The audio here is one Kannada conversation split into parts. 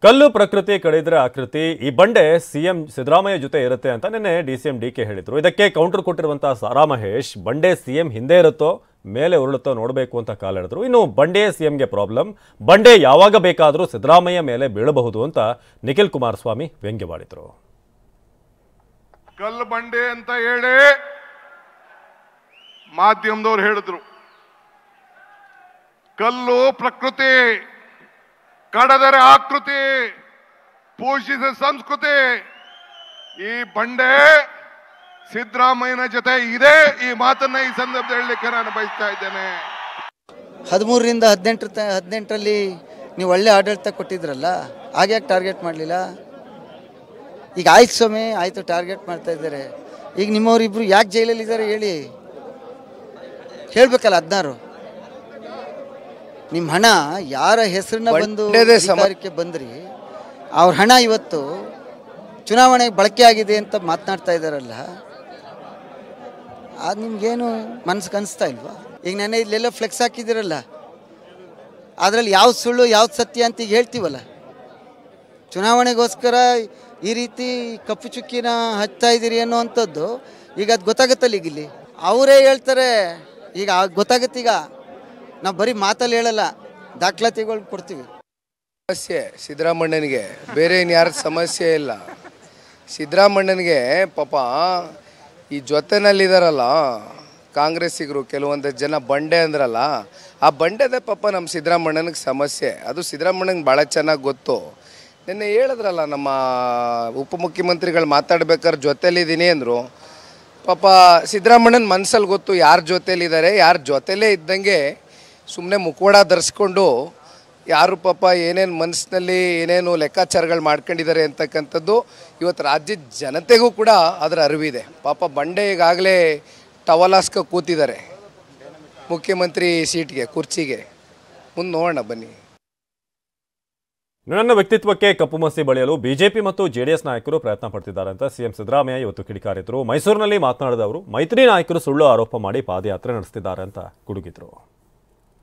ಕಲ್ಲು ಪ್ರಕೃತಿ ಕಡಿದ್ರೆ ಆಕೃತಿ ಈ ಬಂಡೆ ಸಿಎಂ ಸಿದ್ದರಾಮಯ್ಯ ಜೊತೆ ಇರುತ್ತೆ ಅಂತ ನಿನ್ನೆ ಡಿಸಿಎಂ ಡಿಕೆ ಹೇಳಿದ್ರು. ಇದಕ್ಕೆ ಕೌಂಟರ್ ಕೊಟ್ಟಿರುವಂತಹ ಸಾರಾ ಮಹೇಶ್ ಬಂಡೆ ಸಿಎಂ ಹಿಂದೆ ಇರುತ್ತೋ ಮೇಲೆ ಉರುಳುತ್ತೋ ನೋಡಬೇಕು ಅಂತ ಕಾಲೆಳೆದ್ರು. ಇನ್ನು ಬಂಡೆ ಸಿಎಂಗೆ ಪ್ರಾಬ್ಲಮ್, ಬಂಡೆ ಯಾವಾಗ ಬೇಕಾದರೂ ಸಿದ್ದರಾಮಯ್ಯ ಮೇಲೆ ಬೀಳಬಹುದು ಅಂತ ನಿಖಿಲ್ ಕುಮಾರಸ್ವಾಮಿ ವ್ಯಂಗ್ಯವಾಡಿದ್ರು. ಕಲ್ಲು ಬಂಡೆ ಅಂತ ಹೇಳಿ ಮಾಧ್ಯಮದವರು ಹೇಳಿದ್ರು. ಕಲ್ಲು ಪ್ರಕೃತಿ ಕಡದರೆ ಆಕೃತಿ, ಪೋಷಿಸಿದ ಸಂಸ್ಕೃತಿ. ಈ ಬಂಡೆ ಸಿದ್ದರಾಮಯ್ಯನ ಜೊತೆ ಇದೆ. ಈ ಮಾತನ್ನ ಈ ಸಂದರ್ಭದಲ್ಲಿ ಹೇಳಲಿಕ್ಕೆ ನಾನು ಬಯಸ್ತಾ ಇದ್ದೇನೆ. 13ರಿಂದ 18ರಲ್ಲಿ ನೀವು ಒಳ್ಳೆ ಆಡಳಿತ ಕೊಟ್ಟಿದ್ರಲ್ಲ, ಹಾಗೆ ಟಾರ್ಗೆಟ್ ಮಾಡಲಿಲ್ಲ. ಈಗ ಆಯ್ತು ಸ್ವಾಮಿ, ಆಯಿತು ಟಾರ್ಗೆಟ್ ಮಾಡ್ತಾ ಇದ್ದಾರೆ. ಈಗ ನಿಮ್ಮವರಿಬ್ರು ಯಾಕೆ ಜೈಲಲ್ಲಿದ್ದಾರೆ ಹೇಳಿ, ಹೇಳಬೇಕಲ್ಲ. 16 ನಿಮ್ಮ ಹಣ ಯಾರ ಹೆಸರನ್ನ ಬಂದು ಅಧಿಕಾರಕ್ಕೆ ಬಂದ್ರಿ, ಅವ್ರ ಹಣ ಇವತ್ತು ಚುನಾವಣೆಗೆ ಬಳಕೆ ಆಗಿದೆ ಅಂತ ಮಾತನಾಡ್ತಾ ಇದ್ದಾರಲ್ಲ, ಅದು ನಿಮ್ಗೇನು ಮನಸ್ಸಿಗೆ ಅನಿಸ್ತಾ ಇಲ್ವಾ? ಈಗ ನೆನ್ನೆ ಇಲ್ಲೆಲ್ಲ ಫ್ಲೆಕ್ಸ್ ಹಾಕಿದ್ದೀರಲ್ಲ, ಅದರಲ್ಲಿ ಯಾವ್ದು ಸುಳ್ಳು ಯಾವ್ದು ಸತ್ಯ ಅಂತ ಈಗ ಹೇಳ್ತೀವಲ್ಲ. ಚುನಾವಣೆಗೋಸ್ಕರ ಈ ರೀತಿ ಕಪ್ಪು ಚುಕ್ಕಿನ ಹಚ್ತಾ ಇದ್ದೀರಿ ಅನ್ನೋವಂಥದ್ದು ಈಗ ಅದು ಗೊತ್ತಾಗುತ್ತಲ್ಲ. ಈಗ ಇಲ್ಲಿ ಅವರೇ ಹೇಳ್ತಾರೆ, ಈಗ ಗೊತ್ತಾಗತ್ತೀಗ. ನಾವು ಬರೀ ಮಾತಲ್ಲಿ ಹೇಳಲ್ಲ, ದಾಖಲಾತಿಗಳು ಕೊಡ್ತೀವಿ. ಸಮಸ್ಯೆ ಸಿದ್ದರಾಮಣ್ಣನಿಗೆ, ಬೇರೆ ಇನ್ಯಾರ ಸಮಸ್ಯೆ ಇಲ್ಲ. ಸಿದ್ದರಾಮಣ್ಣನಿಗೆ ಪಾಪ ಈ ಜೊತೆನಲ್ಲಿದ್ದಾರಲ್ಲ ಕಾಂಗ್ರೆಸ್ಸಿಗರು, ಕೆಲವೊಂದು ಜನ ಬಂಡೆ ಅಂದ್ರಲ್ಲ, ಆ ಬಂಡೆದೇ ಪಾಪ ನಮ್ಮ ಸಿದ್ದರಾಮಣ್ಣನಿಗೆ ಸಮಸ್ಯೆ. ಅದು ಸಿದ್ದರಾಮಣ್ಣನಿಗೆ ಭಾಳ ಚೆನ್ನಾಗಿ ಗೊತ್ತು. ನಿನ್ನೆ ಹೇಳಿದ್ರಲ್ಲ, ನಮ್ಮ ಉಪಮುಖ್ಯಮಂತ್ರಿಗಳು ಮಾತಾಡ್ಬೇಕಾದ್ರೆ ಜೊತೆಲಿದ್ದೀನಿ ಅಂದರು. ಪಾಪ ಸಿದ್ದರಾಮಣ್ಣನ ಮನಸ್ಸಲ್ಲಿ ಗೊತ್ತು ಯಾರ ಜೊತೆಲಿದ್ದಾರೆ, ಯಾರ ಜೊತೆಲೇ ಇದ್ದಂಗೆ ಸುಮ್ಮನೆ ಮುಖವಾಡ ಧರಿಸ್ಕೊಂಡು ಯಾರು ಪಾಪ ಏನೇನು ಮನಸ್ಸಿನಲ್ಲಿ ಏನೇನು ಲೆಕ್ಕಾಚಾರಗಳು ಮಾಡ್ಕೊಂಡಿದ್ದಾರೆ ಅಂತಕ್ಕಂಥದ್ದು ಇವತ್ತು ರಾಜ್ಯದ ಜನತೆಗೂ ಕೂಡ ಅದರ ಅರಿವಿದೆ. ಪಾಪ ಬಂಡೆ ಈಗಾಗಲೇ ಟವಲಾಸ್ಕ ಕೂತಿದ್ದಾರೆ ಮುಖ್ಯಮಂತ್ರಿ ಸೀಟ್ಗೆ, ಕುರ್ಚಿಗೆ. ಮುಂದೆ ನೋಡೋಣ ಬನ್ನಿ. ನನ್ನ ವ್ಯಕ್ತಿತ್ವಕ್ಕೆ ಕಪ್ಪು ಮಸಿ ಬಳಿಯಲು ಬಿಜೆಪಿ ಮತ್ತು ಜೆಡಿಎಸ್ ನಾಯಕರು ಪ್ರಯತ್ನ ಪಡ್ತಿದ್ದಾರೆ ಅಂತ ಸಿಎಂ ಸಿದ್ದರಾಮಯ್ಯ ಇವತ್ತು ಕಿಡಿಕಾರಿದ್ರು. ಮೈಸೂರಿನಲ್ಲಿ ಮಾತನಾಡಿದ ಅವರು, ಮೈತ್ರಿ ನಾಯಕರು ಸುಳ್ಳು ಆರೋಪ ಮಾಡಿ ಪಾದಯಾತ್ರೆ ನಡೆಸುತ್ತಿದ್ದಾರೆ ಅಂತ ಗುಡುಗಿದ್ರು.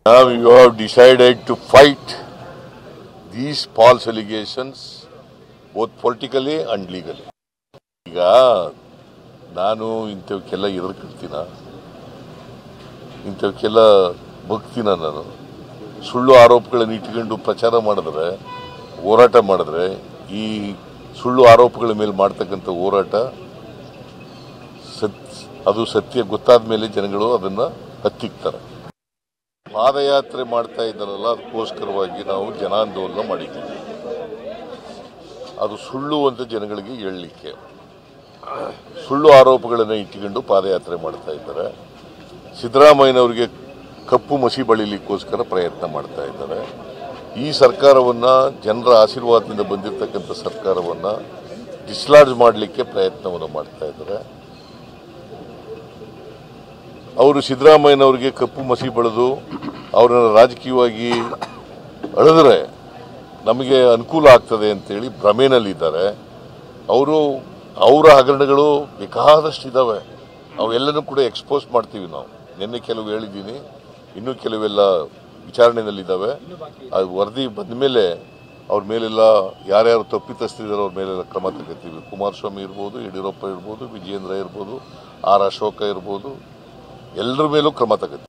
Now you have decided to fight these false allegations both politically and legally. ಈಗ ನಾನು ಇಂಥವಕ್ಕೆಲ್ಲ ಎದುರ್ಕೊಳ್ತೀನ, ಇಂಥವಕ್ಕೆಲ್ಲ ಬಗ್ತೀನ. ನಾನು ಸುಳ್ಳು ಆರೋಪಗಳನ್ನು ಇಟ್ಕೊಂಡು ಪ್ರಚಾರ ಮಾಡಿದ್ರೆ, ಹೋರಾಟ ಮಾಡಿದ್ರೆ, ಈ ಸುಳ್ಳು ಆರೋಪಗಳ ಮೇಲೆ ಮಾಡ್ತಕ್ಕಂಥ ಹೋರಾಟ ಅದು ಸತ್ಯ ಗೊತ್ತಾದ ಮೇಲೆ ಜನಗಳು ಅದನ್ನು ಹತ್ತಿಕ್ತಾರೆ. ಪಾದಯಾತ್ರೆ ಮಾಡ್ತಾ ಇದ್ದಾರಲ್ಲ, ಅದಕ್ಕೋಸ್ಕರವಾಗಿ ನಾವು ಜನಾಂದೋಲನ ಮಾಡಿದ್ದೀವಿ. ಅದು ಸುಳ್ಳು ಅಂತ ಜನಗಳಿಗೆ ಹೇಳಲಿಕ್ಕೆ ಸುಳ್ಳು ಆರೋಪಗಳನ್ನು ಇಟ್ಟುಕೊಂಡು ಪಾದಯಾತ್ರೆ ಮಾಡ್ತಾ ಇದ್ದಾರೆ. ಸಿದ್ದರಾಮಯ್ಯನವರಿಗೆ ಕಪ್ಪು ಮಸಿ ಬಳಿಲಿಕ್ಕೋಸ್ಕರ ಪ್ರಯತ್ನ ಮಾಡ್ತಾ ಇದ್ದಾರೆ. ಈ ಸರ್ಕಾರವನ್ನು, ಜನರ ಆಶೀರ್ವಾದದಿಂದ ಬಂದಿರತಕ್ಕಂಥ ಸರ್ಕಾರವನ್ನು ಡಿಸ್ಲಾರ್ಜ್ ಮಾಡಲಿಕ್ಕೆ ಪ್ರಯತ್ನವನ್ನು ಮಾಡ್ತಾ ಇದ್ದಾರೆ. ಅವರು ಸಿದ್ದರಾಮಯ್ಯನವರಿಗೆ ಕಪ್ಪು ಮಸಿ ಬಳಿದು ಅವರನ್ನು ರಾಜಕೀಯವಾಗಿ ಅಳೆದರೆ ನಮಗೆ ಅನುಕೂಲ ಆಗ್ತದೆ ಅಂತೇಳಿ ಭ್ರಮೆನಲ್ಲಿದ್ದಾರೆ. ಅವರ ಹಗರಣಗಳು ಬೇಕಾದಷ್ಟಿದ್ದಾವೆ. ಅವೆಲ್ಲನೂ ಕೂಡ ಎಕ್ಸ್ಪೋಸ್ ಮಾಡ್ತೀವಿ ನಾವು. ನಿನ್ನೆ ಕೆಲವು ಹೇಳಿದ್ದೀನಿ, ಇನ್ನೂ ಕೆಲವೆಲ್ಲ ವಿಚಾರಣೆಯಲ್ಲಿದ್ದಾವೆ. ಅದು ವರದಿ ಬಂದ ಮೇಲೆ ಅವ್ರ ಮೇಲೆಲ್ಲ ಯಾರ್ಯಾರು ತಪ್ಪಿತಸ್ಥರಿದ್ದಾರೆ ಅವ್ರ ಮೇಲೆಲ್ಲ ಕ್ರಮ ತಗೋತೀವಿ. ಕುಮಾರಸ್ವಾಮಿ ಇರ್ಬೋದು, ಯಡಿಯೂರಪ್ಪ ಇರ್ಬೋದು, ವಿಜಯೇಂದ್ರ ಇರ್ಬೋದು, ಆರ್ ಅಶೋಕ ಇರ್ಬೋದು, ಎಲ್ಲರ ಮೇಲೂ ಕ್ರಮ ತಗೋತೀವಿ.